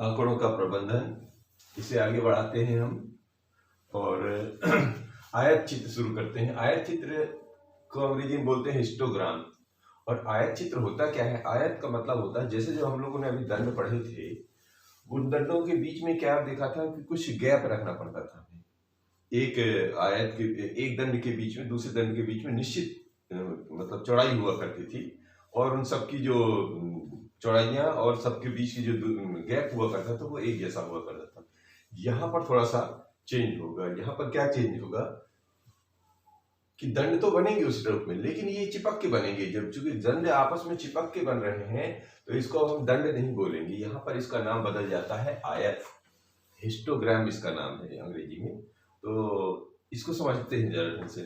आंकड़ों का प्रबंधन, इसे आगे बढ़ाते हैं हम और आयत चित्र शुरू करते हैं। आयत चित्र को अंग्रेजी में बोलते हैं हिस्टोग्राम। और आयत चित्र होता क्या है? आयत का मतलब होता है, जैसे जो हम लोगों ने अभी दंड पढ़े थे, उन दंडों के बीच में क्या देखा था कि कुछ गैप रखना पड़ता था। एक आयत के एक दंड के बीच में दूसरे दंड के बीच में निश्चित मतलब चौड़ाई हुआ करती थी, और उन सबकी जो चौड़ाइयाँ और सबके बीच की जो गैप हुआ करता था वो एक जैसा हुआ करता था। यहाँ पर थोड़ा सा चेंज होगा। यहाँ पर क्या चेंज होगा कि दंड तो बनेंगे उस रूप में, लेकिन ये चिपक के बनेंगे। जब चूंकि दंड आपस में चिपक के बन रहे हैं तो इसको हम दंड नहीं बोलेंगे। यहाँ पर इसका नाम बदल जाता है आयत। हिस्टोग्राम इसका नाम है अंग्रेजी में। तो इसको समझते हैं जरा ढंग से।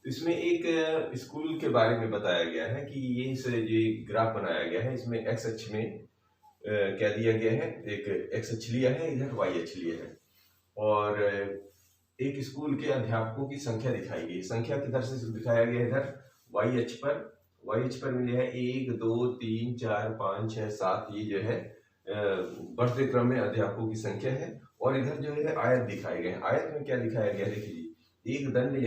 तो इसमें एक स्कूल के बारे में बताया गया है कि ये ग्राफ बनाया गया है। इसमें एक्स अक्ष में क्या दिया गया है, एक एक्स अक्ष लिया है, इधर वाई अक्ष लिया है, और एक स्कूल के अध्यापकों की संख्या दिखाई गई। संख्या किधर से दिखाया गया है? इधर वाई अक्ष पर। वाई अक्ष पर मिले है 1 2 3 4 5 6 7, ये जो है बढ़ते क्रम में अध्यापकों की संख्या है। और इधर जो है आयत दिखाए गए हैं। आयत में क्या दिखाया गया है देखिए, एक दंड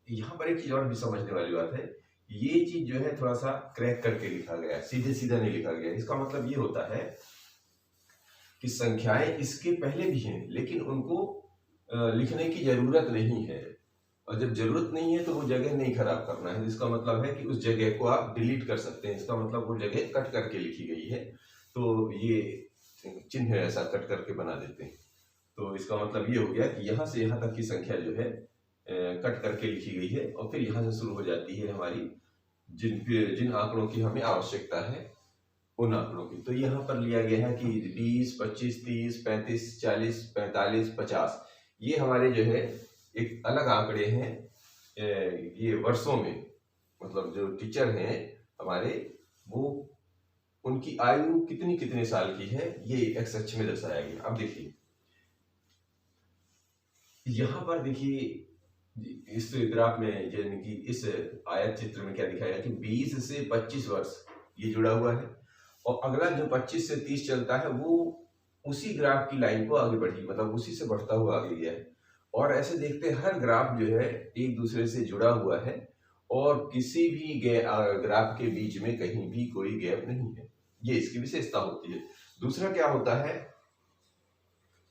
यहाँ पर एक चीज और भी समझने वाली बात है। ये चीज जो है थोड़ा सा क्रैक करके लिखा गया है, सीधे सीधा नहीं लिखा गया। इसका मतलब ये होता है कि संख्याएं इसके पहले भी हैं, लेकिन उनको लिखने की जरूरत नहीं है। और जब जरूरत नहीं है तो वो जगह नहीं खराब करना है। इसका मतलब है कि उस जगह को आप डिलीट कर सकते हैं। इसका मतलब वो जगह कट करके लिखी गई है, तो ये चिन्ह ऐसा कट करके बना देते हैं। तो इसका मतलब ये हो गया कि यहाँ से यहाँ तक की संख्या जो है कट करके लिखी गई है, और फिर यहाँ से शुरू हो जाती है हमारी जिन आंकड़ों की हमें आवश्यकता है उन आंकड़ों की। तो यहाँ पर लिया गया है कि 20 25 30 35 40 45 50, ये हमारे जो है एक अलग आंकड़े हैं। ये वर्षों में, मतलब जो टीचर हैं हमारे, वो उनकी आयु कितनी कितने साल की है, ये एक्स अक्ष में दर्शाया गया। अब देखिए यहाँ पर देखिए, इस ग्राफ में यानी कि इस आयत चित्र में क्या दिखाया कि 20 से 25 वर्ष ये जुड़ा हुआ है, और अगला जो 25 से 30 चलता है वो उसी ग्राफ की लाइन को आगे बढ़ी, मतलब उसी से बढ़ता हुआ आगे गया है। और ऐसे देखते हैं हर ग्राफ जो है एक दूसरे से जुड़ा हुआ है, और किसी भी ग्राफ के बीच में कहीं भी कोई गैप नहीं है। ये इसकी विशेषता होती है। दूसरा क्या होता है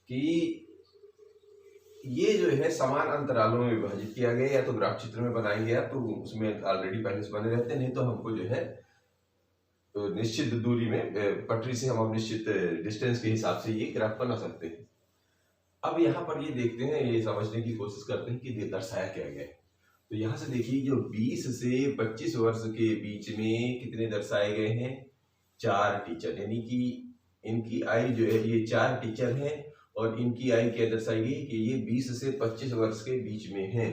कि ये जो है समान अंतरालों में विभाजित किया गया, या तो ग्राफ चित्र में बनाया गया तो उसमें ऑलरेडी पहले से बने रहते, नहीं तो हमको जो है तो निश्चित दूरी में पटरी से हम निश्चित डिस्टेंस के हिसाब से ये ग्राफ बना सकते हैं। अब यहाँ पर ये देखते हैं, ये समझने की कोशिश करते हैं कि दर्शाया क्या गया है। तो यहाँ से देखिए, जो 20 से 25 वर्ष के बीच में कितने दर्शाए गए हैं? 4 टीचर, यानी कि इनकी आयु जो है, ये 4 टीचर हैं, और इनकी आयु क्या दर्शाई गई कि ये 20 से 25 वर्ष के बीच में है।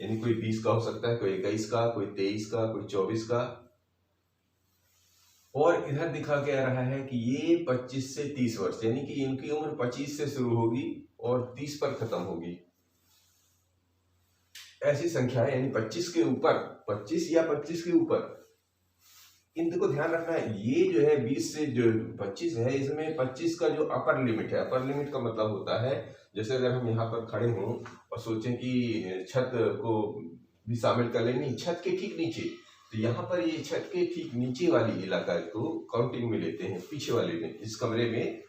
यानी कोई 20 का हो सकता है, कोई 21 का, कोई 23 का, कोई 24 का। और इधर दिखा क्या रहा है कि ये 25 से 30 वर्ष, यानी कि इनकी उम्र 25 से शुरू होगी और 30 पर खत्म होगी। ऐसी संख्या है, यानी 25 के ऊपर, 25 या 25 के ऊपर, इनको ध्यान रखना है। ये जो है 20 से जो 25 है, इसमें 25 का जो अपर लिमिट है, अपर लिमिट का मतलब होता है, जैसे अगर हम यहाँ पर खड़े हों और सोचें कि छत को भी शामिल कर लेंगे, छत के ठीक नीचे, तो यहाँ पर ये छत के ठीक नीचे वाली इलाका को काउंटिंग में लेते हैं। पीछे वाले में, इस कमरे में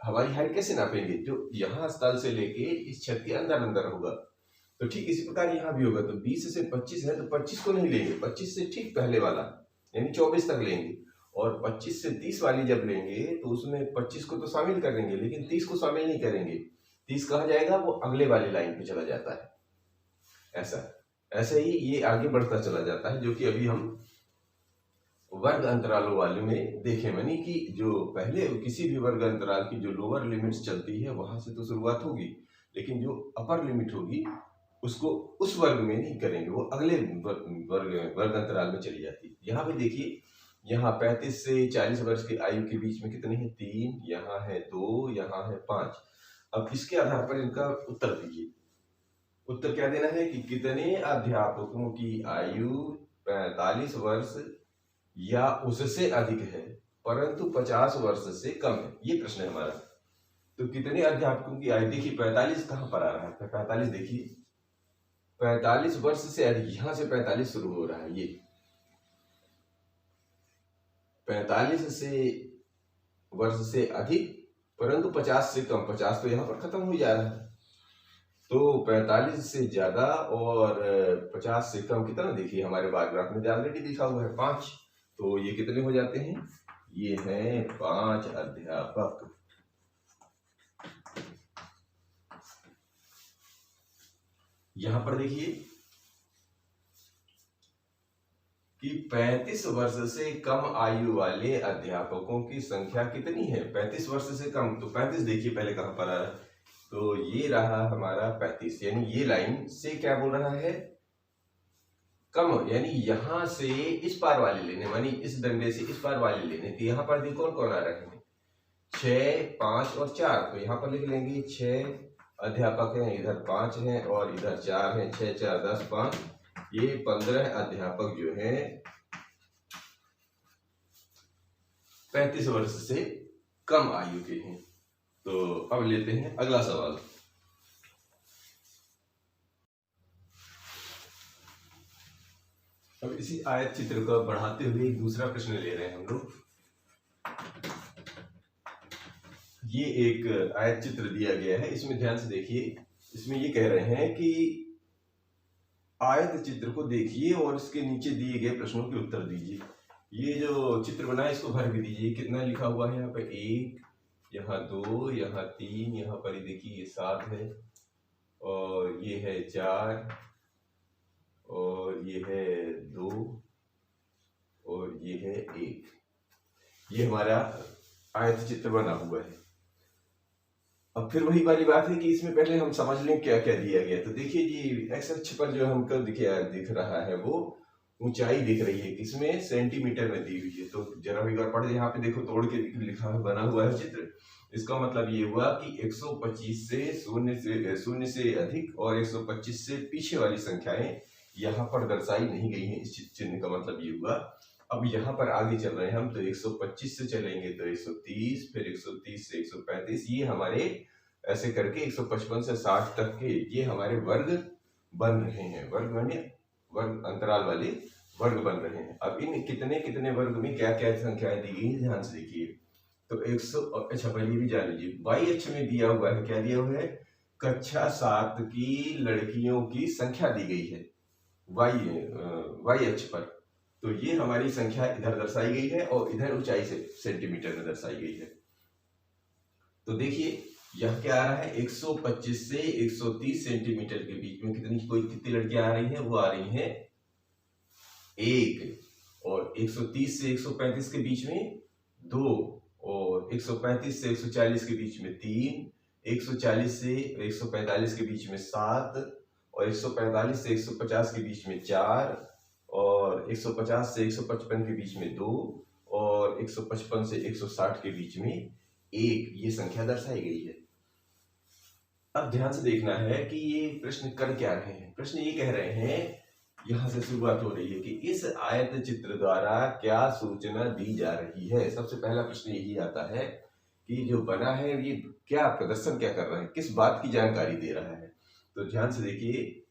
हमारी हाइट कैसे नापेंगे? जो यहाँ स्थल से लेके इस छत के अंदर अंदर होगा। तो ठीक इसी प्रकार यहाँ भी होगा। तो 20 से 25 है तो 25 को नहीं लेंगे, 25 से ठीक पहले वाला यानी 24 तक लेंगे। और 25 से 30 वाली जब लेंगे तो उसमें 25 को तो शामिल करेंगे, लेकिन 30 को शामिल नहीं करेंगे। 30 कहा जाएगा, वो अगले वाली लाइन पे चला जाता है। ऐसे ही ये आगे बढ़ता चला जाता है, जो कि अभी हम वर्ग अंतरालों वाले में देखें। यानी कि जो पहले किसी भी वर्ग अंतराल की जो लोअर लिमिट्स चलती है वहां से तो शुरुआत होगी, लेकिन जो अपर लिमिट होगी उसको उस वर्ग में नहीं करेंगे, वो अगले वर्ग अंतराल में चली जाती है। यहाँ पे देखिए, यहाँ 35 से 40 वर्ष की आयु के बीच में कितने हैं? 3, यहाँ है 2, यहाँ है 5। अब इसके आधार पर इनका उत्तर दीजिए। उत्तर क्या देना है कि कितने अध्यापकों की आयु 45 वर्ष या उससे अधिक है। परंतु 50 वर्ष से कम है। ये प्रश्न है हमारा। तो कितने अध्यापकों की आयु, देखिए 45 कहाँ पर आ रहा है, 45 देखिए 45 वर्ष से अधिक, यहां से 45 शुरू हो रहा है, ये 45 से वर्ष से अधिक परंतु 50 से कम, 50 तो यहाँ पर खत्म हो जा रहा है, तो 45 से ज्यादा और 50 से कम कितना, देखिए हमारे बार ग्राफ में ऑलरेडी लिखा हुआ है 5, तो ये कितने हो जाते हैं, ये हैं 5 अध्यापक। यहां पर देखिए कि 35 वर्ष से कम आयु वाले अध्यापकों की संख्या कितनी है, 35 वर्ष से कम, तो 35 देखिए पहले कहां पर आ रहा है, तो ये रहा हमारा 35, यानी ये लाइन से क्या बोल रहा है, कम, यानी यहां से इस पार वाले लेने, मानी इस डंडे से इस पार वाले लेने, तो यहाँ पर देखो कौन कौन आ रहे हैं, 6, 5 और 4, तो यहाँ पर लिख लेंगे 6 अध्यापक हैं, इधर 5 हैं और इधर 4 हैं, 6 4 10 5, ये 15 अध्यापक जो हैं 35 वर्ष से कम आयु के हैं। तो अब लेते हैं अगला सवाल। अब इसी आयत चित्र को बढ़ाते हुए एक दूसरा प्रश्न ले रहे हैं हम लोग। ये एक आयत चित्र दिया गया है, इसमें ध्यान से देखिए, इसमें ये कह रहे हैं कि आयत चित्र को देखिए और इसके नीचे दिए गए प्रश्नों के उत्तर दीजिए। ये जो चित्र बना है इसको भर भी दीजिए, कितना लिखा हुआ है यहाँ पे, 1, यहाँ 2, यहाँ 3, यहाँ पर देखिए ये 7 है और ये है 4 और ये है 2 और ये है 1। ये हमारा आयत चित्र बना हुआ है। अब फिर वही वाली बात है कि इसमें पहले हम समझ लें क्या क्या दिया गया। तो देखिए जी, एक्स अक्ष पर जो हमको दिख रहा है वो ऊंचाई दिख रही है, किसमें, सेंटीमीटर में दी हुई है। तो जरा एक बार पढ़, यहाँ पे देखो तोड़ के लिखा बना हुआ है चित्र। इसका मतलब ये हुआ कि 125 से शून्य से अधिक और 125 से पीछे वाली संख्याएं यहाँ पर दर्शाई नहीं गई हैं। इस चिन्ह का मतलब ये हुआ। अब यहाँ पर आगे चल रहे हैं हम, तो 125 से चलेंगे तो 130, फिर 130 से 135, ये हमारे ऐसे करके 155 से 60 तक के ये हमारे वर्ग बन रहे हैं। वर्ग माने वर्ग अंतराल वाले वर्ग बन रहे हैं। अब इन कितने कितने वर्ग में क्या क्या संख्याएं दी गई हैं, ध्यान से देखिए। तो 100, अच्छा पहले भी जान लीजिए, वाई अक्ष में दिया हुआ है, क्या दिया हुआ है, कक्षा 7 की लड़कियों की संख्या दी गई है वाई अक्ष पर। तो ये हमारी संख्या इधर दर्शाई गई है और इधर ऊंचाई से सेंटीमीटर में दर्शाई गई है। तो देखिए यह क्या आ रहा है, 125 से 130 सेंटीमीटर के बीच में कितनी लड़कियां आ रही हैं, वो आ रही हैं 1, और 130 से 135 के बीच में 2, और 135 से 140 के बीच में 3, 140 से 145 के बीच में 7, और 145 से 150 के बीच में 4, और 150 से 155 के बीच में 2, और 155 से 160 के बीच में 1, ये संख्या दर्शाई गई है। अब ध्यान से देखना है कि ये प्रश्न कर क्या रहे हैं। प्रश्न ये कह रहे हैं, यहां से शुरुआत हो रही है कि इस आयत चित्र द्वारा क्या सूचना दी जा रही है। सबसे पहला प्रश्न यही आता है कि जो बना है ये क्या प्रदर्शन क्या कर रहा है, किस बात की जानकारी दे रहा है। तो ध्यान से देखिए,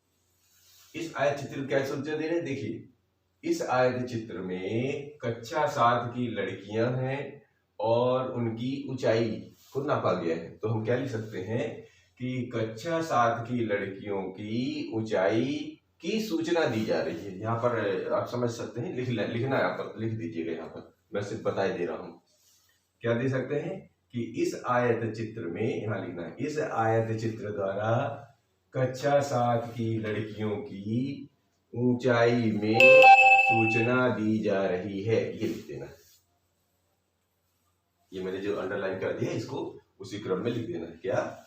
इस आयत चित्र क्या सूचना दे रहे हैं। देखिए इस आयत चित्र में कक्षा 7 की लड़कियां हैं और उनकी ऊंचाई को नापा गया है। तो हम क्या लिख सकते हैं कि कक्षा 7 की लड़कियों की ऊंचाई की सूचना दी जा रही है। यहाँ पर आप समझ सकते हैं, लिखना यहाँ पर लिख दीजिएगा। यहाँ पर मैं सिर्फ बताई दे रहा हूँ, क्या दे सकते हैं कि इस आयत चित्र में, यहाँ लिखना है, इस आयत चित्र द्वारा कक्षा 7 की लड़कियों की ऊंचाई में सूचना दी जा रही है, ये लिख देना है। ये मैंने जो अंडरलाइन कर दिया इसको उसी क्रम में लिख देना है। क्या,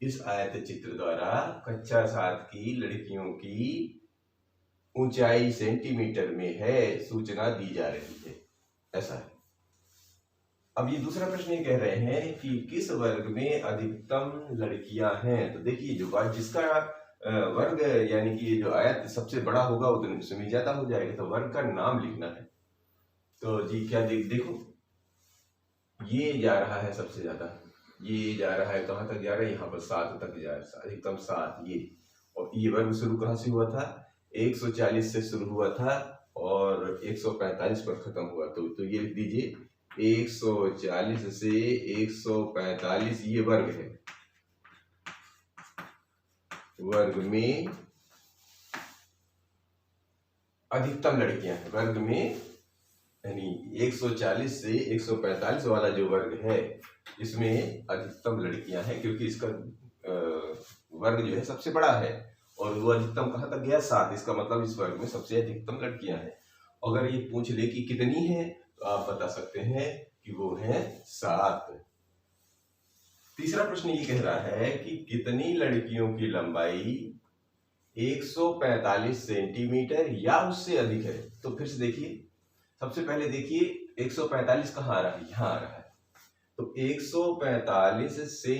इस आयत चित्र द्वारा कक्षा 7 की लड़कियों की ऊंचाई सेंटीमीटर में है, सूचना दी जा रही है, ऐसा है। अब ये दूसरा प्रश्न ये कह रहे हैं कि किस वर्ग में अधिकतम लड़कियां हैं। तो देखिए जो जिसका वर्ग यानी कि जो आयत सबसे बड़ा होगा उतने में ज्यादा हो जाएगा, तो वर्ग का नाम लिखना है। तो जी क्या देखो ये जा रहा है सबसे ज्यादा, ये जा रहा है कहाँ तक जा रहा है, यहाँ पर 7 तक जा रहा है, अधिकतम 7 ये। और ये वर्ग शुरू कहाँ से हुआ था, 140 से शुरू हुआ था और 145 पर खत्म हुआ। तो ये लिख दीजिए 140 से 145 ये वर्ग है, वर्ग में अधिकतम लड़कियां हैं, वर्ग में यानी 140 से 145 वाला जो वर्ग है इसमें अधिकतम लड़कियां हैं, क्योंकि इसका वर्ग जो है सबसे बड़ा है और वो अधिकतम कहाँ तक गया, 7। इसका मतलब इस वर्ग में सबसे अधिकतम लड़कियां हैं। अगर ये पूछ ले कि कितनी है तो आप बता सकते हैं कि वो है 7। तीसरा प्रश्न ये कह रहा है कि कितनी लड़कियों की लंबाई 145 सेंटीमीटर या उससे अधिक है। तो फिर से देखिए, सबसे पहले देखिए 145 कहाँ आ रहा है, यहाँ आ रहा है। तो 145 से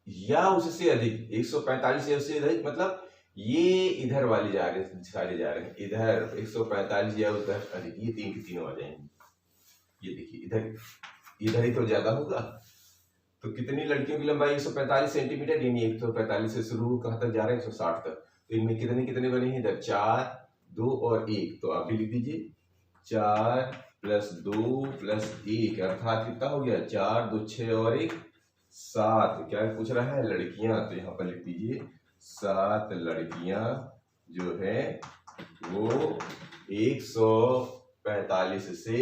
या उससे अधिक, 145 या उससे अधिक मतलब ये इधर वाले जा रहे हैं, सारे जा रहे हैं इधर, 145 या उधर अधिक, ये 3 के तीनों आ जाएंगे। ये देखिए इधर ही तो ज्यादा होगा। तो कितनी लड़कियों की लंबाई 145 सेंटीमीटर, यानी 145 से शुरू कहाँ तक जा रहे हैं, 160 तक। तो इनमें कितने कितने बने हैं, इधर 4, 2 और 1। तो आप भी लिख दीजिए 4 + 2 + 1 अर्थात कितना हो गया, 4, 2, 6 और 1 7। क्या पूछ रहा है, लड़कियां। तो यहाँ पर लिख दीजिए 7 लड़कियां जो है वो 145 से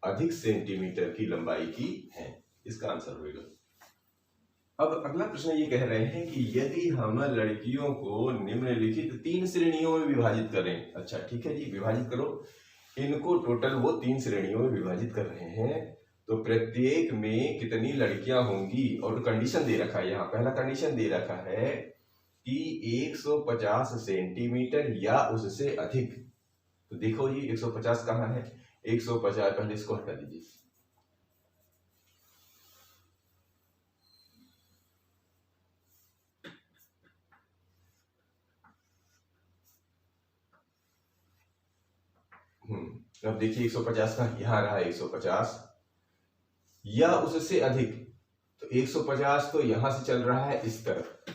अधिक सेंटीमीटर की लंबाई की हैं। इसका आंसर होगा। अब अगला प्रश्न ये कह रहे हैं कि यदि हम लड़कियों को निम्नलिखित 3 श्रेणियों में विभाजित करें। अच्छा ठीक है जी, विभाजित करो इनको। टोटल वो 3 श्रेणियों में विभाजित कर रहे हैं, तो प्रत्येक में कितनी लड़कियां होंगी। और कंडीशन दे रखा है, यहाँ पहला कंडीशन दे रखा है कि 150 सेंटीमीटर या उससे अधिक। तो देखो जी 150 कहाँ है, 150 पहले इसको हटा दीजिए। अब देखिए 150 का यहाँ रहा 150 या उससे अधिक। तो 150 तो यहां से चल रहा है इस तरफ।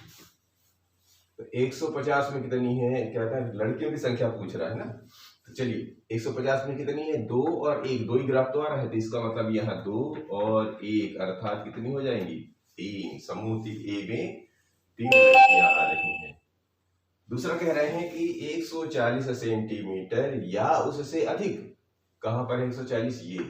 तो 150 में कितनी है, क्या कहते हैं, लड़कियों की संख्या पूछ रहा है ना। तो चलिए 150 में कितनी है, 2 और 1, 2 ही ग्राफ तो आ रहा है। तो इसका मतलब यहाँ 2 और 1 अर्थात कितनी हो जाएंगी, 3। समूह ए में 3 लड़कियां आ रही हैं। दूसरा कह रहे हैं कि 140 सेंटीमीटर या उससे अधिक। कहां पर है 140, ये।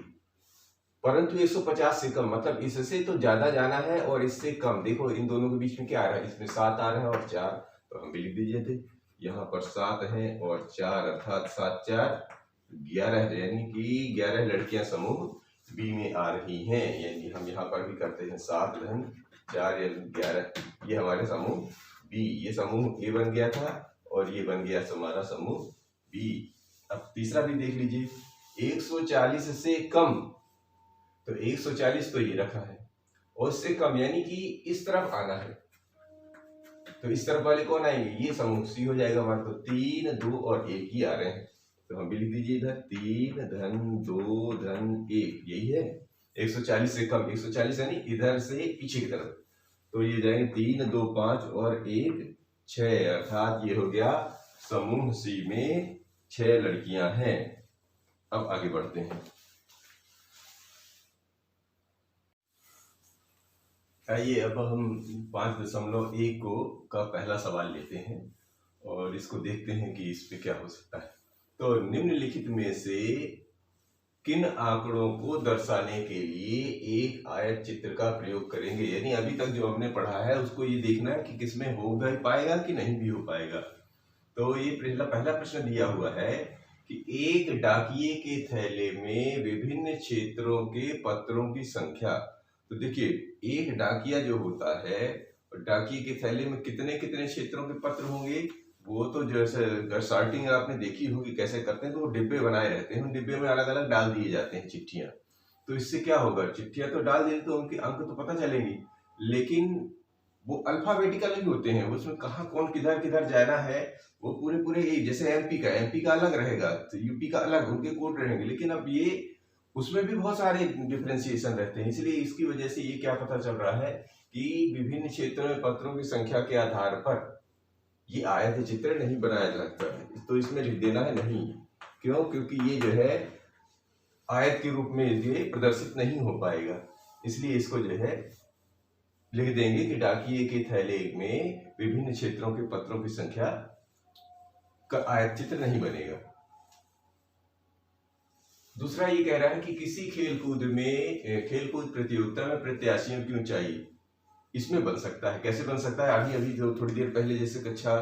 परंतु 150 से कम, मतलब इससे तो ज्यादा जाना है और इससे कम। देखो इन दोनों के बीच में क्या आ रहा है, इसमें 7 आ रहा है और 4। तो हम भी लिख दीजिए थे, यहाँ पर 7 है और 4 अर्थात 7, 4, 11, यानी कि 11 लड़कियां समूह बी में आ रही हैं। यानी हम यहाँ पर भी करते हैं 7 धन 4 या 11, ये हमारे समूह बी। ये समूह ए बन गया था और ये बन गया हमारा समूह बी। अब तीसरा भी देख लीजिए, 140 से कम। तो 140 तो ये रखा है और उससे कम यानी कि इस तरफ आना है। तो इस तरफ वाले कौन आएंगे, ये समूह सी हो जाएगा हमारा। तो 3, 2 और 1 ही आ रहे हैं। तो हम भी लिख दीजिए इधर 3 धन 2 धन 1, यही है 140 से कम। 140 यानी इधर से पीछे की तरफ। तो ये जाएंगे 3, 2, 5 और 1, 6 अर्थात ये हो गया समूह सी में 6 लड़कियां हैं। अब आगे बढ़ते हैं। आइए अब हम 5.1 को का पहला सवाल लेते हैं और इसको देखते हैं कि इस पे क्या हो सकता है। तो निम्नलिखित में से किन आंकड़ों को दर्शाने के लिए एक आयत चित्र का प्रयोग करेंगे। यानी अभी तक जो हमने पढ़ा है उसको ये देखना है कि किसमें हो भी पाएगा कि नहीं भी हो पाएगा। तो ये पहला प्रश्न दिया हुआ है कि एक डाकिये के थैले में विभिन्न क्षेत्रों के पत्रों की संख्या। तो देखिए एक डाकिया जो होता है, डाकिये के थैले में कितने कितने क्षेत्रों के पत्र होंगे। वो तो जैसे सॉर्टिंग आपने देखी होगी कैसे करते हैं। तो वो डिब्बे बनाए रहते हैं, उन डिब्बे में अलग अलग डाल दिए जाते हैं चिट्ठियां। तो इससे क्या होगा, चिट्ठियां तो डाल दें तो उनके अंक तो पता चलेंगी, लेकिन वो अल्फाबेटिकल नहीं होते हैं। उसमें कहाँ कौन किधर किधर जाना है वो पूरे एक। जैसे एमपी का अलग रहेगा, तो यूपी का अलग, उनके कोड रहेंगे। लेकिन अब ये उसमें भी बहुत सारे डिफ्रेंसिएशन रहते हैं। इसलिए इसकी वजह से ये क्या पता चल रहा है कि विभिन्न क्षेत्रों में पत्रों की संख्या के आधार पर ये आयत चित्र नहीं बनाया जा सकता है। तो इसमें लिख देना है नहीं। क्यों? क्योंकि ये जो है आयत के रूप में ये प्रदर्शित नहीं हो पाएगा। इसलिए इसको जो है लिख देंगे कि डाकिये के थैले में विभिन्न क्षेत्रों के पत्रों की संख्या का आयत चित्र नहीं बनेगा। दूसरा ये कह रहा है कि किसी खेलकूद प्रतियोगिता में प्रत्याशियों की ऊंचाई इसमें बन सकता है। कैसे बन सकता है? अभी जो थोड़ी देर पहले जैसे कक्षा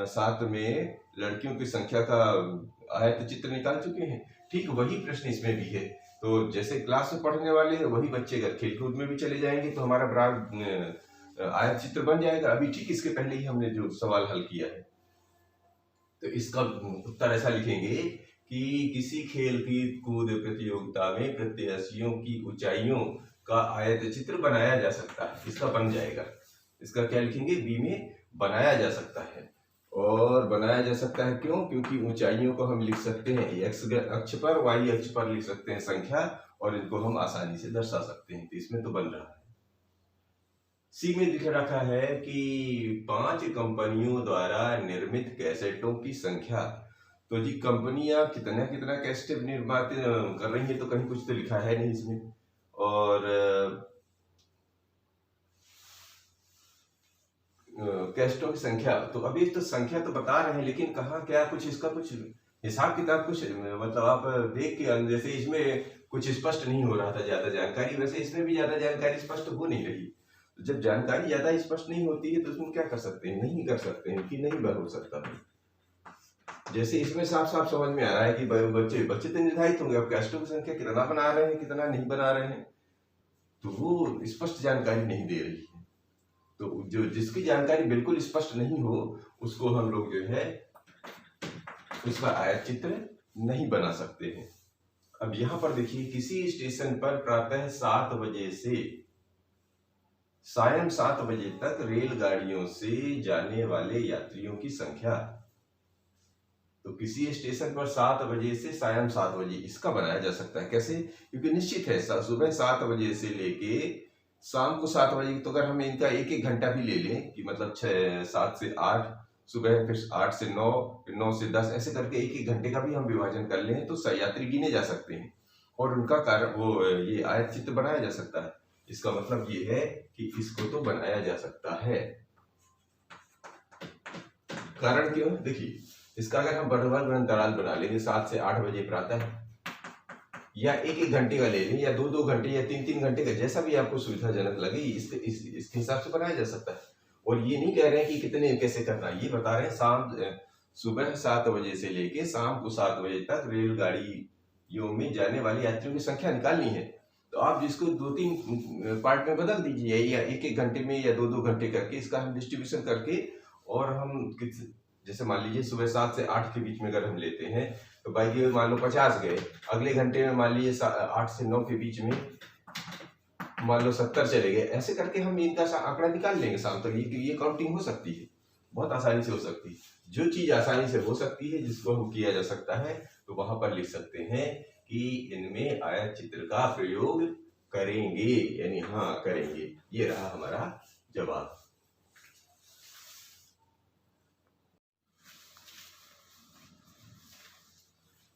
7 में लड़कियों की संख्या का आयत चित्र निकाल चुके हैं, ठीक वही प्रश्न इसमें भी है। तो जैसे क्लास में पढ़ने वाले हैं वही बच्चे अगर खेलकूद में भी चले जाएंगे तो हमारा बड़ा आयत चित्र बन जाएगा। अभी ठीक इसके पहले ही हमने जो सवाल हल किया है, तो इसका उत्तर ऐसा लिखेंगे कि किसी खेल की कूद प्रतियोगिता में प्रत्याशियों की ऊंचाइयों का आयत चित्र बनाया जा सकता है। इसका बन जाएगा। इसका क्या लिखेंगे? बी में बनाया जा सकता है। और बनाया जा सकता है क्यों? क्योंकि ऊंचाइयों को हम लिख सकते हैं एक्स अक्ष पर, वाई अक्ष पर लिख सकते हैं संख्या, और इनको हम आसानी से दर्शा सकते हैं। तो इसमें तो बन रहा है। सी में लिख रखा है कि 5 कंपनियों द्वारा निर्मित कैसेटों की संख्या। तो जी कंपनियां कितना कितना कैसेट निर्माण कर रही है, तो कहीं कुछ तो लिखा है नहीं इसमें। और कैसेटों की संख्या, तो अभी तो संख्या तो बता रहे हैं, लेकिन कहाँ क्या कुछ इसका कुछ हिसाब किताब कुछ मतलब आप देख के जैसे इसमें कुछ स्पष्ट नहीं हो रहा था ज्यादा जानकारी, वैसे इसमें भी ज्यादा जानकारी स्पष्ट हो नहीं रही। तो जब जानकारी ज्यादा स्पष्ट नहीं होती है तो उसमें क्या कर सकते हैं? नहीं कर सकते हैं कि नहीं हो सकता है। जैसे इसमें साफ साफ समझ में आ रहा है कि बच्चे तो निर्धारित होंगे, अब कैसेटों की संख्या कितना बना रहे हैं कितना नहीं बना रहे हैं, तो वो स्पष्ट जानकारी नहीं दे रही है। तो जो जिसकी जानकारी बिल्कुल स्पष्ट नहीं हो उसको हम लोग जो है उसका आयत चित्र नहीं बना सकते हैं। अब यहाँ पर देखिए, किसी स्टेशन पर प्रातः 7 बजे से सायं 7 बजे तक रेलगाड़ियों से जाने वाले यात्रियों की संख्या। तो किसी स्टेशन पर 7 बजे से सायं 7 बजे, इसका बनाया जा सकता है। कैसे? क्योंकि निश्चित है सुबह 7 बजे से लेके शाम को 7 बजे, तो अगर हम इनका एक एक घंटा भी ले लें कि मतलब 7 से 8 सुबह, फिर 8 से 9, फिर 9 से 10, ऐसे करके एक एक घंटे का भी हम विभाजन कर लें तो यात्री गिने जा सकते हैं और उनका कारण वो ये आयत चित्र बनाया जा सकता है। इसका मतलब ये है कि इसको तो बनाया जा सकता है। कारण क्यों? देखिए, इसका अगर हम वर्ग अंतराल बना लेंगे 7 से 8 बजे प्रातः, या एक एक घंटे का ले लें, या 2-2 घंटे या 3-3 घंटे का, जैसा भी आपको सुविधाजनक लगे इसके हिसाब से बनाया जा सकता है। और ये नहीं कह रहे हैं कि कितने कैसे करना है, ये बता रहे हैं सुबह 7 बजे से लेके शाम को 7 बजे तक रेलगाड़ियों में जाने वाले यात्रियों की संख्या निकालनी है। तो आप जिसको 2-3 पार्ट में बदल दीजिए, या एक एक घंटे में या 2-2 घंटे करके इसका हम डिस्ट्रीब्यूशन करके, और हम जैसे मान लीजिए सुबह 7 से 8 के बीच में अगर हम लेते हैं तो भाई मान लो 50 गए, अगले घंटे में मान लीजिए 8 से 9 के बीच में मान लो 70 चले गए। ऐसे करके हम इनका आंकड़ा निकाल लेंगे शाम तक। ये काउंटिंग हो सकती है, बहुत आसानी से हो सकती है। जो चीज आसानी से हो सकती है, जिसको हम किया जा सकता है, तो वहां पर लिख सकते हैं कि इनमें आयत चित्र का प्रयोग करेंगे, यानी हाँ करेंगे। ये रहा हमारा जवाब।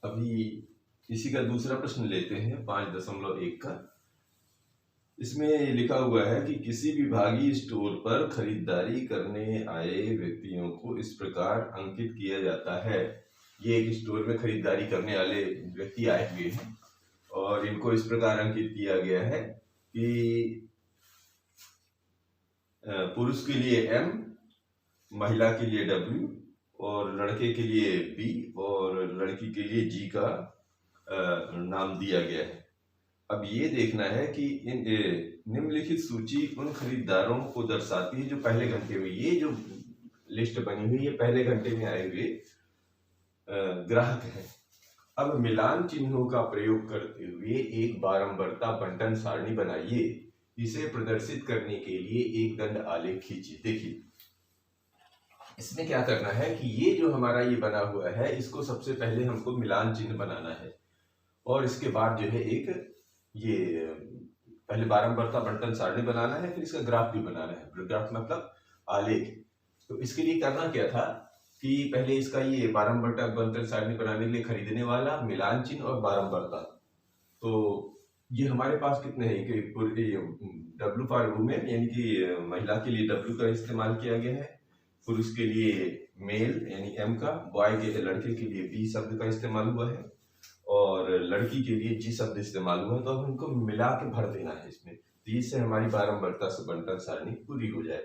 अभी इसी का दूसरा प्रश्न लेते हैं 5.1 का। इसमें लिखा हुआ है कि किसी विभागीय स्टोर पर खरीदारी करने आए व्यक्तियों को इस प्रकार अंकित किया जाता है। ये एक स्टोर में खरीदारी करने वाले व्यक्ति आए हुए हैं और इनको इस प्रकार अंकित किया गया है कि पुरुष के लिए M, महिला के लिए W, और लड़के के लिए B और लड़की के लिए G का नाम दिया गया है। अब ये देखना है कि इन निम्नलिखित सूची उन खरीदारों को दर्शाती है जो पहले घंटे में, ये जो लिस्ट बनी हुई है पहले घंटे में आए हुए ग्राहक हैं। अब मिलान चिन्हों का प्रयोग करते हुए एक बारंबारता बंटन सारणी बनाइए। इसे प्रदर्शित करने के लिए एक दंड आलेख खींचिए। देखिए, इसमें क्या करना है कि ये जो हमारा ये बना हुआ है, इसको सबसे पहले हमको मिलान चिन्ह बनाना है। और इसके बाद जो है एक ये पहले बारंबारता बंटन सारणी बनाना है, फिर इसका ग्राफ भी बनाना है। ग्राफ मतलब आलेख। तो इसके लिए करना क्या था कि पहले इसका ये बारंबारता बंटन सारणी बनाने के लिए खरीदने वाला, मिलान चिन्ह और बारंबारता। तो ये हमारे पास कितने हैं कि W फॉर वुमेन यानी कि महिला के लिए W का इस्तेमाल किया गया है, पुरुष के लिए मेल यानी M का, बॉय के लड़के के लिए B शब्द का इस्तेमाल हुआ है और लड़की के लिए G शब्द इस्तेमाल हुआ है। तो अब इनको मिला के भर देना है इसमें, तो इससे हमारी बारंबारता से बंटन सारणी पूरी हो जाए।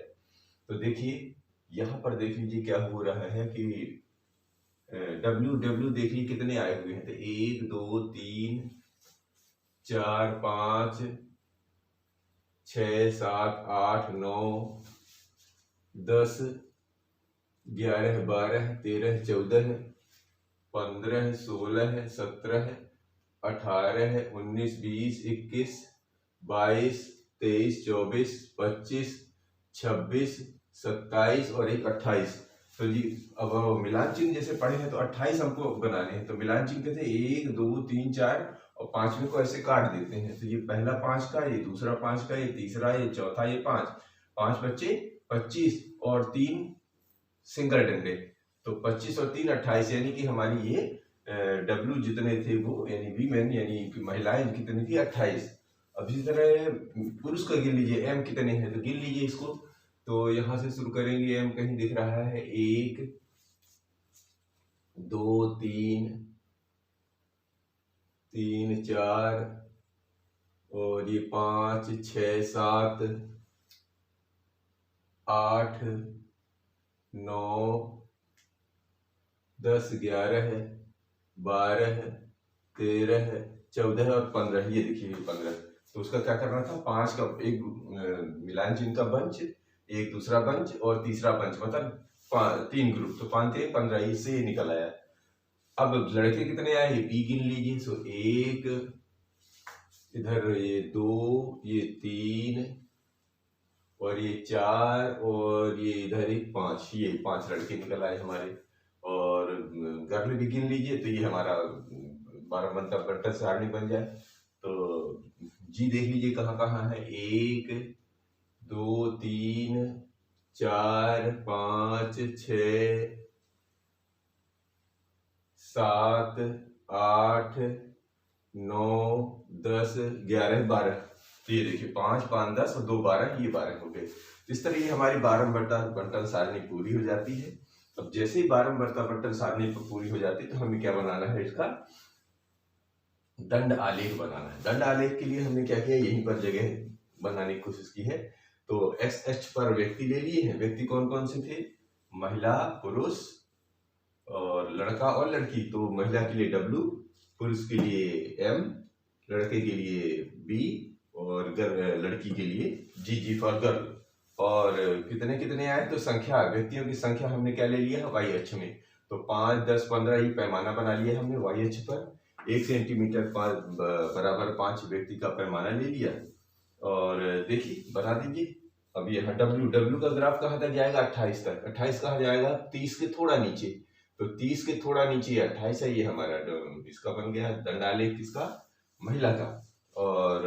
तो देखिए यहाँ पर देख लीजिए क्या हो रहा है कि W देख लीजिए कितने आए हुए हैं, तो 1 2 3 4 5 6 7 8 9 10 11 12 13 14 15 16 17 18 19 20 21 22 23 24 25 26 27 और एक 28। तो जी अब मिलान चिन्ह जैसे पढ़े हैं तो 28 हमको बनाने हैं। तो मिलान चिन्ह कहते हैं 1 2 3 4 और 5वें को ऐसे काट देते हैं। तो ये पहला 5 का, ये दूसरा 5 का, ये तीसरा, ये चौथा, ये 5 बच्चे 25 और 3 सिंगल डंडे। तो 25 और 3 28 यानी कि हमारी ये W जितने थे वो यानी वीमेन यानी महिलाएं कितनी थी 28। अब इसी तरह पुरुष का गिन लीजिए M कितने हैं, तो गिन लीजिए इसको। तो यहां से शुरू करेंगे, M कहीं दिख रहा है 1 2 3 4 और ये 5 6 7 8 9 10 11 12 13 14 और 15। ये देखिए 15। तो उसका क्या करना था, 5 का एक मिलान चिन्ह का बंच, एक दूसरा बंच और तीसरा बंच, मतलब 3 ग्रुप। तो 5 3 15, इससे ये निकल आया। अब लड़के कितने आए, ये B गिन लीजिए। सो 1 इधर, ये 2, ये 3 और ये 4 और ये इधर एक 5, ये 5 लड़के निकल आए हमारे। और गर्ल भी गिन लीजिए, तो ये हमारा 12 बनता बंटन सारणी बन जाए। तो जी देख लीजिए कहाँ कहाँ है, 1 2 3 4 5 6 7 8 9 10 11 12। तो ये देखिए 5 5 10 और 2 12, ये 12 हो गए। तो इस तरह ये हमारी बारंबारता बंटन सारणी पूरी हो जाती है। अब जैसे ही बारंबारता बंटन सारणी पूरी हो जाती है तो हमें क्या बनाना है, इसका दंड आलेख बनाना है। दंड आलेख के लिए हमने क्या किया, यहीं पर जगह बनाने की कोशिश की है। तो SH पर व्यक्ति ले लिए हैं। व्यक्ति कौन कौन से थे, महिला, पुरुष और लड़का और लड़की। तो महिला के लिए W, पुरुष के लिए M, लड़के के लिए B और लड़की के लिए G फॉर गर्ल। और कितने कितने आए, तो संख्या, व्यक्तियों की संख्या हमने क्या ले लिया है, Y अक्ष में। तो 5 10 15 ये पैमाना बना लिया हमने Y अक्ष पर। 1 सेंटीमीटर बराबर 5 व्यक्ति का पैमाना ले लिया। और देखिए बना दीजिए। अब यहाँ W का ग्राफ कहाँ तक जाएगा, 28 तक। 28 कहाँ जाएगा, 30 के थोड़ा नीचे। तो 30 के थोड़ा नीचे 28 है, ये हमारा इसका बन गया दंड आलेख, किसका, महिला का। और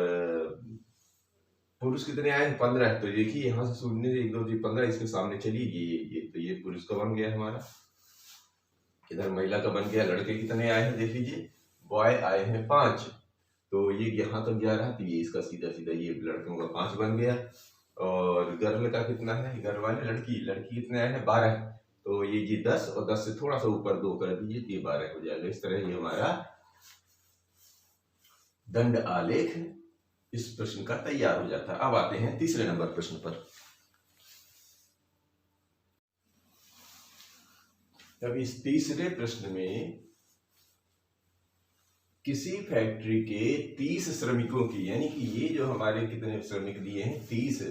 पुरुष कितने आए, 15 है। तो देखिए यहाँ से शून्य 1 2 3 15, इसके सामने चलिए ये तो ये पुरुष का बन गया हमारा। इधर महिला का बन गया। लड़के कितने आए हैं देख लीजिए, बॉय आए हैं 5। तो ये यहाँ तक जा रहा, तो ये इसका सीधा सीधा ये लड़कों का 5 बन गया। और गर्ल का कितना है, गर्ल वाले लड़की कितने आए हैं, 12। तो ये 10 और 10 से थोड़ा सा ऊपर 2 कर दीजिए, तो ये 12 हो जाएगा। इस तरह ये हमारा दंड आलेख इस प्रश्न का तैयार हो जाता है। अब आते हैं तीसरे नंबर प्रश्न पर। अब इस तीसरे प्रश्न में किसी फैक्ट्री के 30 श्रमिकों की, यानी कि ये जो हमारे कितने श्रमिक दिए हैं, 30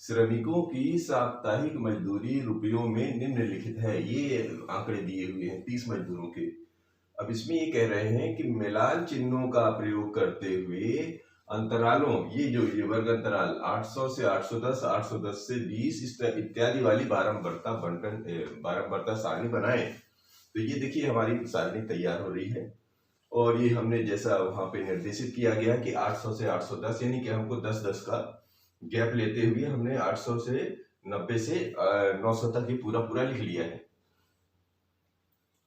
श्रमिकों की साप्ताहिक मजदूरी रुपयों में निम्नलिखित है। ये आंकड़े दिए हुए हैं 30 मजदूरों के। अब इसमें ये कह रहे हैं कि मिलान चिन्हों का प्रयोग करते हुए अंतरालों, ये वर्ग अंतराल 800 से 810, 810 से 20 इत्यादि वाली बारंबारता सारणी बनाए। तो ये देखिए हमारी सारणी तैयार हो रही है। और ये हमने जैसा वहां पे निर्देशित किया गया कि 800 से 810, यानी कि हमको 10-10 का गैप लेते हुए हमने 800 से 90 से 900 तक ये पूरा पूरा लिख लिया है।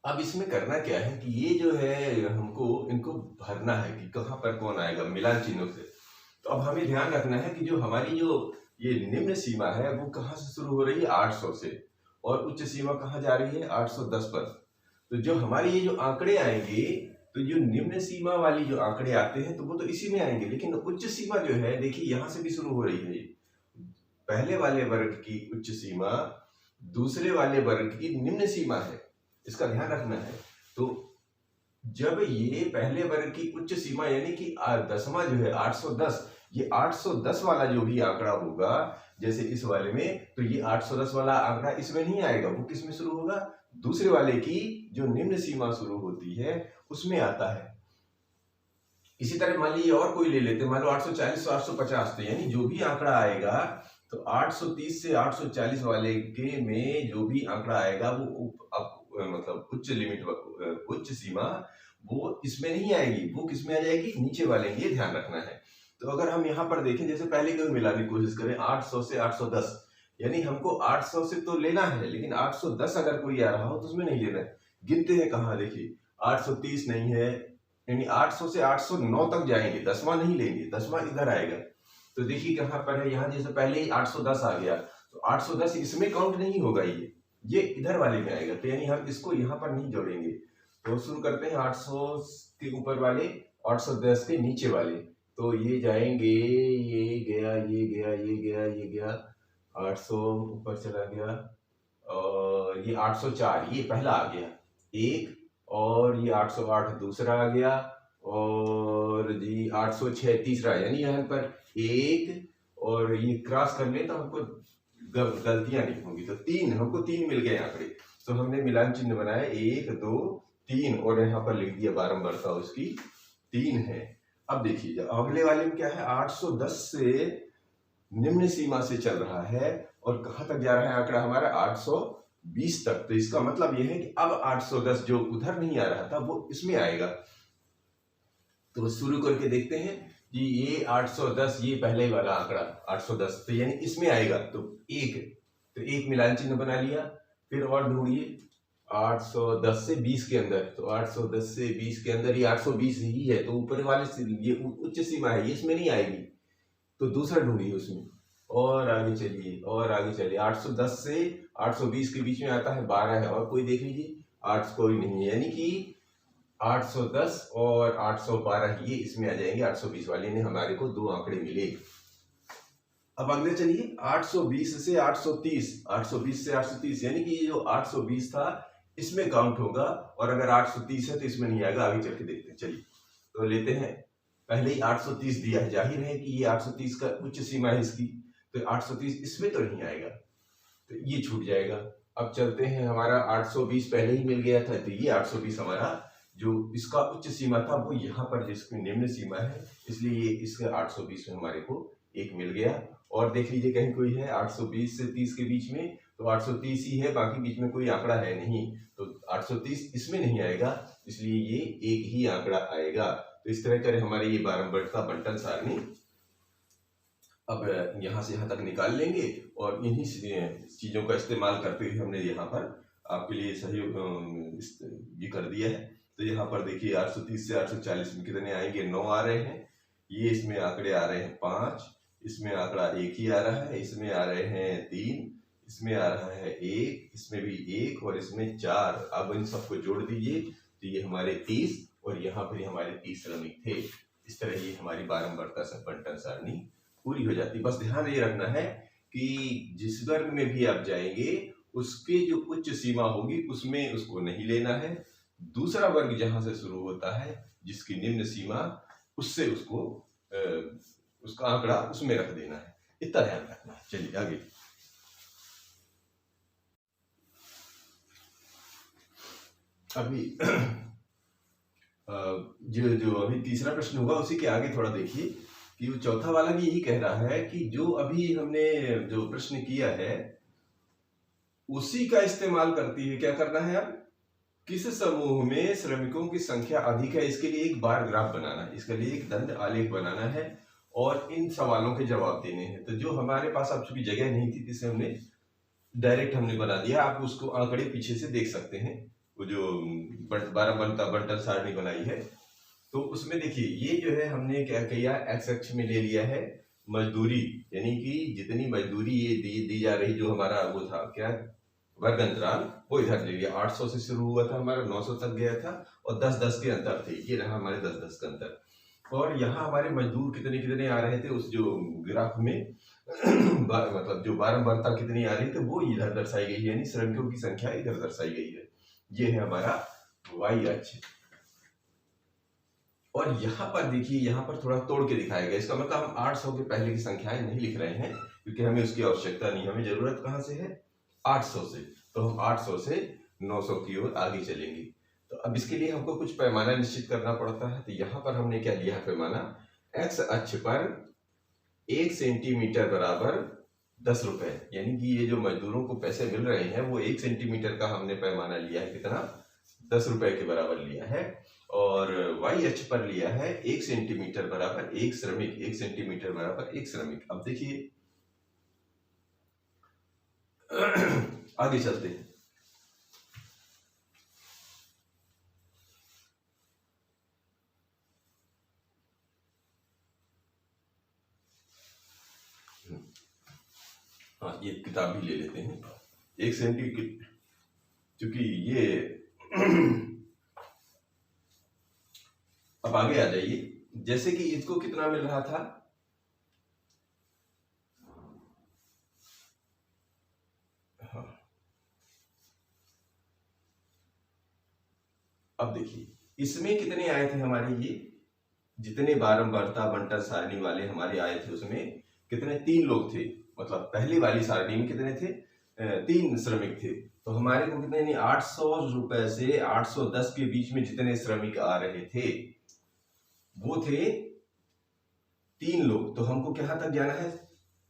अब इसमें करना क्या है कि ये जो है हमको इनको भरना है कि कहाँ पर कौन आएगा मिलान चिन्हों से। तो अब हमें ध्यान रखना है कि जो हमारी जो ये निम्न सीमा है वो कहाँ से शुरू हो रही है, 800 से, और उच्च सीमा कहाँ जा रही है, 810 पर। तो जो हमारे ये जो आंकड़े आएंगे, तो जो निम्न सीमा वाली जो आंकड़े आते हैं तो वो तो इसी में आएंगे, लेकिन उच्च सीमा जो है देखिए यहाँ से भी शुरू हो रही है। पहले वाले वर्ग की उच्च सीमा दूसरे वाले वर्ग की निम्न सीमा है, इसका ध्यान रखना है। तो जब ये पहले वर्ग की उच्च सीमा यानी कि 10वां जो है 810, ये 810 वाला जो भी आंकड़ा होगा जैसे इस वाले में, तो ये 810 वाला आंकड़ा इसमें नहीं आएगा, वो किस में शुरू होगा, दूसरे वाले की जो निम्न सीमा शुरू होती है उसमें आता है। इसी तरह मान लीजिए और कोई ले लेते हैं, मान लो 840 से 850, तो यानी जो भी आंकड़ा आएगा तो 830 से 840 वाले के में जो भी आंकड़ा आएगा वो मतलब उच्च लिमिट उच्च सीमा वो इसमें नहीं आएगी, वो किस में आ जाएगी, नीचे वाले, ये ध्यान रखना है। तो अगर हम यहाँ पर देखें, जैसे पहले को मिलाने की कोशिश करें 800 से 810, यानी हमको 800 से तो लेना है, लेकिन 810 अगर कोई आ रहा हो तो उसमें नहीं लेना है। गिनते हैं कहाँ, देखिए 830 नहीं है, यानी 800 से 809 तक जाएंगे, 10वां नहीं लेंगे, 10वां इधर आएगा। तो देखिए कहाँ पर है, यहाँ जैसे पहले ही 810 आ गया, तो 810 इसमें काउंट नहीं होगा, ये इधर वाले में आएगा, तो यानी हम इसको यहाँ पर नहीं जोड़ेंगे। तो शुरू करते हैं 800 के ऊपर वाले, 810 के नीचे वाले, तो ये जाएंगे, ये गया, ये गया, ये गया, ये गया, 800 ऊपर चला गया, और ये 804 ये पहला आ गया एक, और ये 808 दूसरा आ गया, और जी 806 तीसरा, यानी यहाँ पर एक, और ये क्रॉस कर ले तो हमको गलतियां नहीं होंगी, तो हमको तीन मिल गए आंकड़े। तो हमने मिलान चिन्ह बनाया 1 2 3, और यहाँ पर लिख दिया बारंबारता उसकी 3 है। अब देखिए अगले वाले में क्या है, 810 से निम्न सीमा से चल रहा है और कहाँ तक जा रहा है आंकड़ा हमारा, 820 तक। तो इसका मतलब यह है कि अब 810 जो उधर नहीं आ रहा था वो इसमें आएगा। तो शुरू करके देखते हैं कि ये 810, ये पहले वाला आंकड़ा 810, तो यानी इसमें आएगा, तो एक मिलान चिन्ह बना लिया। फिर और ढूंढिए 810 से 20 के अंदर, तो 810 से 20 के अंदर ये 820 ही है, तो ऊपर वाले से ये उच्च सीमा है, ये इसमें नहीं आएगी, तो दूसरा ढूंढिए उसमें, और आगे चलिए, और आगे चलिए, 810 से 820 के बीच में आता है 12 है, और कोई देख लीजिए 8 कोई नहीं है, यानी कि 810 और 812 ये इसमें आ जाएंगे, 820 वाले ने हमारे को दो आंकड़े मिले। अब अगले चलिए 820 से 830, 820 से 830, यानी कि ये जो 820 था इसमें काउंट होगा, और अगर 830 है तो इसमें नहीं आएगा। आगे चल के देखते हैं, चलिए तो लेते हैं, पहले ही 830 दिया है, जाहिर है कि ये 830 का उच्च सीमा है इसकी, तो 830 इसमें तो नहीं आएगा, तो ये छूट जाएगा। अब चलते हैं, हमारा 820 पहले ही मिल गया था, तो ये 820 हमारा जो इसका उच्च सीमा था वो यहाँ पर जिसकी निम्न सीमा है, इसलिए ये इसके 820 में हमारे को एक मिल गया। और देख लीजिए कहीं कोई है 820 से 30 के बीच में, तो 830 ही है, बाकी बीच में कोई आंकड़ा है नहीं, तो 830 इसमें नहीं आएगा, इसलिए ये एक ही आंकड़ा आएगा। तो इस तरह कर हमारे ये बारंबारता बंटन सारणी अब यहाँ से यहाँ तक निकाल लेंगे, और इन्हीं चीजों का इस्तेमाल करते हुए हमने यहाँ पर आपके लिए सहयोग ये कर दिया है। तो यहाँ पर देखिए 830 से 840 में कितने आएंगे, 9 आ रहे हैं, ये इसमें आंकड़े आ रहे हैं 5, इसमें आंकड़ा 1 ही आ रहा है, इसमें आ रहे हैं 3, इसमें आ रहा है 1, इसमें भी 1, और इसमें 4। अब इन सबको जोड़ दीजिए तो ये हमारे 30, और यहाँ पर हमारे 30 श्रमिक थे। इस तरह ये हमारी बारंबारता बंटन सारणी पूरी हो जाती। बस ध्यान ये रखना है कि जिस वर्ग में भी आप जाएंगे उसके जो उच्च सीमा होगी उसमें उसको नहीं लेना है, दूसरा वर्ग जहां से शुरू होता है जिसकी निम्न सीमा, उससे उसको उसका आंकड़ा उसमें रख देना है, इतना ध्यान रखना है। चलिए आगे, अभी जो अभी तीसरा प्रश्न होगा उसी के आगे थोड़ा देखिए कि वो चौथा वाला भी यही कह रहा है कि जो अभी हमने जो प्रश्न किया है उसी का इस्तेमाल करती है क्या करना है, अब किस समूह में श्रमिकों की संख्या अधिक है, इसके लिए एक बार ग्राफ बनाना है, इसके लिए एक दंड आलेख बनाना है और इन सवालों के जवाब देने हैं। तो जो हमारे पास अब चूंकि जगह नहीं थी, जिसे हमने डायरेक्ट हमने बना दिया। आप उसको आंकड़े पीछे से देख सकते हैं, वो जो 12 बंटल सारणी बनाई है। तो उसमें देखिए, ये जो है हमने क्या किया, एक्स अक्ष में ले लिया है मजदूरी, यानी कि जितनी मजदूरी ये दी जा रही, जो हमारा वो था क्या वर्ग अंतराल, वो इधर ले लिया। 800 से शुरू हुआ था हमारा, 900 तक गया था और 10-10 के अंतर थे। ये रहा हमारे 10-10 का अंतर। और यहाँ हमारे मजदूर कितने कितने आ रहे थे उस जो ग्राफ में मतलब जो बारंबारता कितनी आ रही थी वो इधर दर्शाई गई है, यानी श्रमिकों की संख्या इधर दर्शाई गई है। ये है हमारा वाई अक्ष। और यहाँ पर देखिए, यहाँ पर थोड़ा तोड़ के दिखाया गया। इसका मतलब हम 800 के पहले की संख्याएं नहीं लिख रहे हैं, क्योंकि हमें उसकी आवश्यकता नहीं। हमें जरूरत कहाँ से है, 800 से। तो हम 800 से 900 की ओर आगे चलेंगे। तो अब इसके लिए हमको कुछ पैमाना निश्चित करना पड़ता है। तो यहाँ पर हमने क्या लिया है पैमाना, एक्स अक्ष पर 1 सेंटीमीटर बराबर 10 रुपए, यानी कि ये जो मजदूरों को पैसे मिल रहे हैं वो 1 सेंटीमीटर का हमने पैमाना लिया है, कितना, 10 रुपए के बराबर लिया है। और वाई अक्ष पर लिया है 1 सेंटीमीटर बराबर 1 श्रमिक, 1 सेंटीमीटर बराबर 1 श्रमिक। अब देखिए आगे चलते हैं। हाँ, ये किताब भी ले लेते हैं। 1 सेंटीमीटर, क्योंकि ये अब आगे आ जाइए। जैसे कि इसको कितना मिल रहा था, हाँ, अब देखिए इसमें कितने आए थे हमारे, ये जितने बारंबारता बंटल सारणी वाले हमारे आए थे उसमें कितने, 3 लोग थे। मतलब पहली वाली सारणी में कितने थे, 3 श्रमिक थे। तो हमारे को कितने, 800 रुपए से 810 के बीच में जितने श्रमिक आ रहे थे वो थे 3 लोग। तो हमको कहाँ तक जाना है,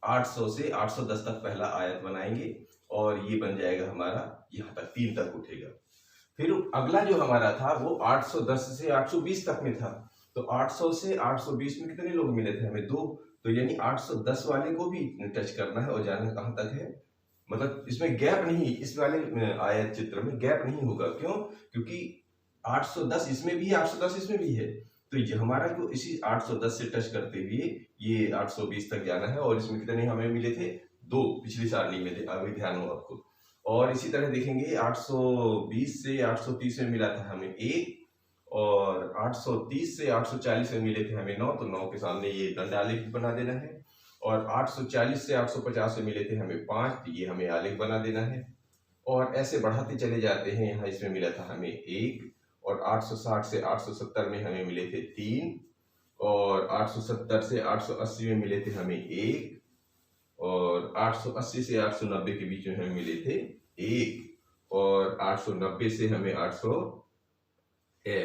800 से 810 तक पहला आयत बनाएंगे और ये बन जाएगा हमारा, यहाँ तक 3 तक उठेगा। फिर अगला जो हमारा था वो 810 से 820 तक में था। तो 800 से 820 में कितने लोग मिले थे हमें, 2। तो यानी 810 वाले को भी टच करना है और जाना कहाँ तक है, मतलब इसमें गैप नहीं, इस वाले आयत चित्र में गैप नहीं होगा। क्यों, क्योंकि 810 इसमें भी है, 810 इसमें भी है। तो ये हमारा को इसी 810 से टच करते हुए ये 820 तक जाना है। और इसमें कितने हमें मिले थे, 2 पिछली सारणी में थे, अभी ध्यान हो आपको। और इसी तरह देखेंगे 820 से 830 में मिला था हमें 1, और 830 से 840 में मिले थे हमें 9। तो 9 के सामने ये दंड आलेख बना देना है। और 840 से 850 में मिले थे हमें 5, तो ये हमें आलेख बना देना है। और ऐसे बढ़ाते चले जाते हैं। यहाँ इसमें मिला था हमें 1, और 860 से 870 में हमें मिले थे 3, और 870 से 880 में मिले थे हमें 1, और 880 से 890 के बीच में हमें मिले थे 1, और 890 से हमें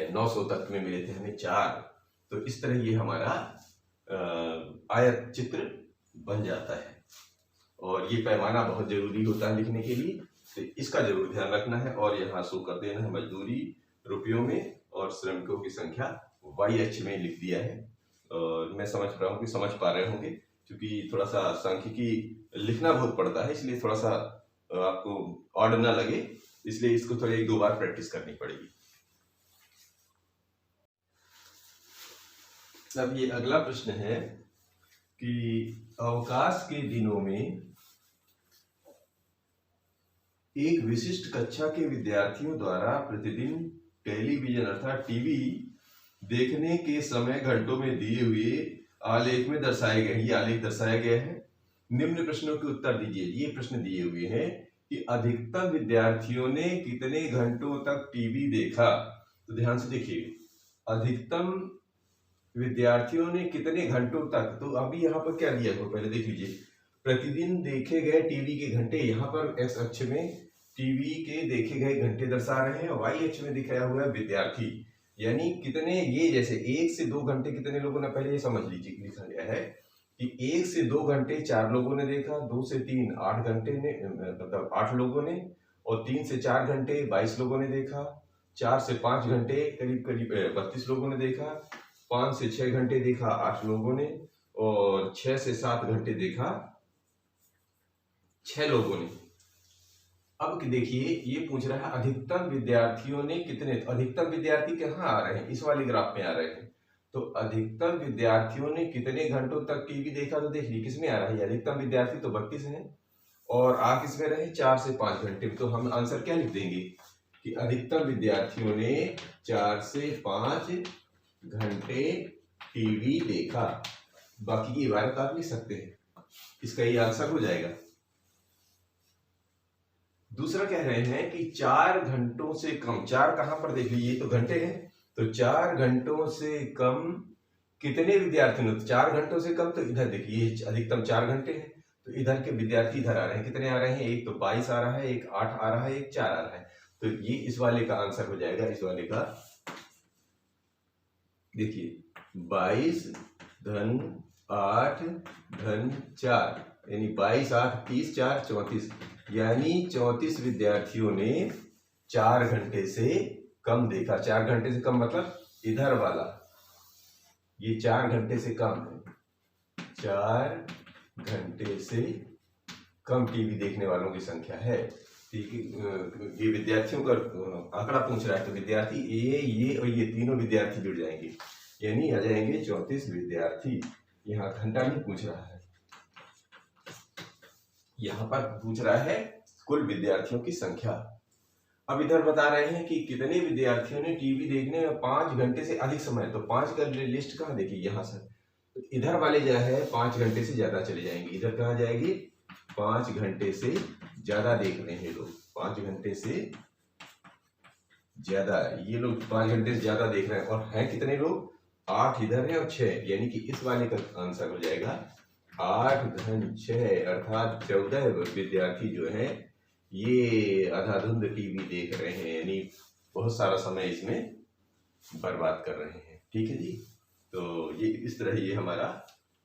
900 तक में मिले थे हमें 4। तो इस तरह ये हमारा आयत चित्र बन जाता है। और ये पैमाना बहुत जरूरी होता है लिखने के लिए, तो इसका जरूर ध्यान रखना है। और यहाँ शो कर देना है मजदूरी रुपयों में और श्रमिकों की संख्या वाई अक्ष में लिख दिया है। और मैं समझ रहा हूँ कि समझ पा रहे होंगे, क्योंकि थोड़ा सा सांख्यिकी लिखना बहुत पड़ता है, इसलिए थोड़ा सा आपको ऑड ना लगे, इसलिए इसको थोड़ा 1-2 बार प्रैक्टिस करनी पड़ेगी। अब ये अगला प्रश्न है कि अवकाश के दिनों में एक विशिष्ट कक्षा के विद्यार्थियों द्वारा प्रतिदिन टेलीविजन अर्थात टीवी देखने के समय घंटों में दिए हुए आलेख में दर्शाए गए, ये आलेख दर्शाया गया है। निम्न प्रश्नों के उत्तर दीजिए। ये प्रश्न दिए हुए हैं कि अधिकतम विद्यार्थियों ने कितने घंटों तक टीवी देखा। तो ध्यान से देखिए, अधिकतम विद्यार्थियों ने कितने घंटों तक। तो अभी यहाँ पर क्या दिया है पहले देख लीजिए, प्रतिदिन देखे गए टीवी के घंटे। यहाँ पर एक्स अक्ष में टीवी के देखे गए घंटे दर्शा रहे हैं, और वाई अक्ष में दिखाया हुआ है विद्यार्थी, यानी कितने, ये जैसे 1 से 2 घंटे कितने लोगों ने, पहले ये समझ लीजिए लिखा गया है कि 1 से 2 घंटे 4 लोगों ने देखा, 2 से 3 8 घंटे ने, मतलब 8 लोगों ने, और 3 से 4 घंटे 22 लोगों ने देखा, 4 से 5 घंटे करीब करीब 32 लोगों ने देखा, 5 से 6 घंटे देखा 8 लोगों ने, और 6 से 7 घंटे देखा 6 लोगों ने। अब देखिए ये पूछ रहा है अधिकतम विद्यार्थियों ने कितने, अधिकतम विद्यार्थी कहाँ आ रहे हैं, इस वाले ग्राफ में आ रहे हैं। तो अधिकतम विद्यार्थियों ने कितने घंटों तक टीवी देखा, तो देख लीजिए किसमें आ रहा है, अधिकतम विद्यार्थी तो 32 है और आ किसमें रहे 4 से 5 घंटे। तो हम आंसर क्या लिख देंगे कि अधिकतम विद्यार्थियों ने 4 से 5 घंटे टीवी देखा। बाकी की इबारत आप लिख सकते हैं, इसका ये आंसर हो जाएगा। दूसरा कह रहे हैं कि 4 घंटों से कम, 4 कहां पर देख लीजिए, ये तो घंटे हैं, तो 4 घंटों से कम कितने विद्यार्थियों ने, तो 4 घंटों से कम, तो इधर देखिए अधिकतम 4 घंटे हैं, तो इधर के विद्यार्थी इधर आ रहे हैं, कितने आ रहे हैं, एक तो 22 आ रहा है, एक 8 आ रहा है, एक 4 आ रहा है। तो ये इस वाले का आंसर हो जाएगा, इस वाले का देखिए 22 धन 8 धन 4 यानी 22 8 30 4 34, यानी 34 विद्यार्थियों ने 4 घंटे से कम देखा। 4 घंटे से कम मतलब इधर वाला, ये 4 घंटे से कम है, 4 घंटे से कम टीवी देखने वालों की संख्या है। ठीक है, ये विद्यार्थियों का आंकड़ा पूछ रहा है, तो विद्यार्थी ये और ये तीनों विद्यार्थी जुड़ जाएंगे, यानी आ जाएंगे 34 विद्यार्थी। यहाँ घंटा नहीं पूछ रहा है, यहाँ पर पूछ रहा है कुल विद्यार्थियों की संख्या। अब इधर बता रहे हैं कि कितने विद्यार्थियों ने टीवी देखने में 5 घंटे से अधिक समय, तो 5 का लिस्ट कहाँ देखिए, यहाँ से तो इधर वाले जो है 5 घंटे से ज्यादा चले जाएंगे, इधर कहाँ जाएंगे 5 घंटे से ज्यादा देख रहे हैं लोग, 5 घंटे से ज्यादा, ये लोग 5 घंटे से ज्यादा देख रहे हैं, और हैं कितने लोग 8 इधर है और 6, यानी कि इस वाले का आंसर हो जाएगा 8 धन 6, अर्थात 14 विद्यार्थी जो है ये अंधाधुंध टीवी देख रहे हैं, यानी बहुत सारा समय इसमें बर्बाद कर रहे हैं। ठीक है जी, तो ये इस तरह ये हमारा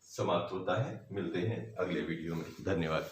समाप्त होता है। मिलते हैं अगले वीडियो में, धन्यवाद।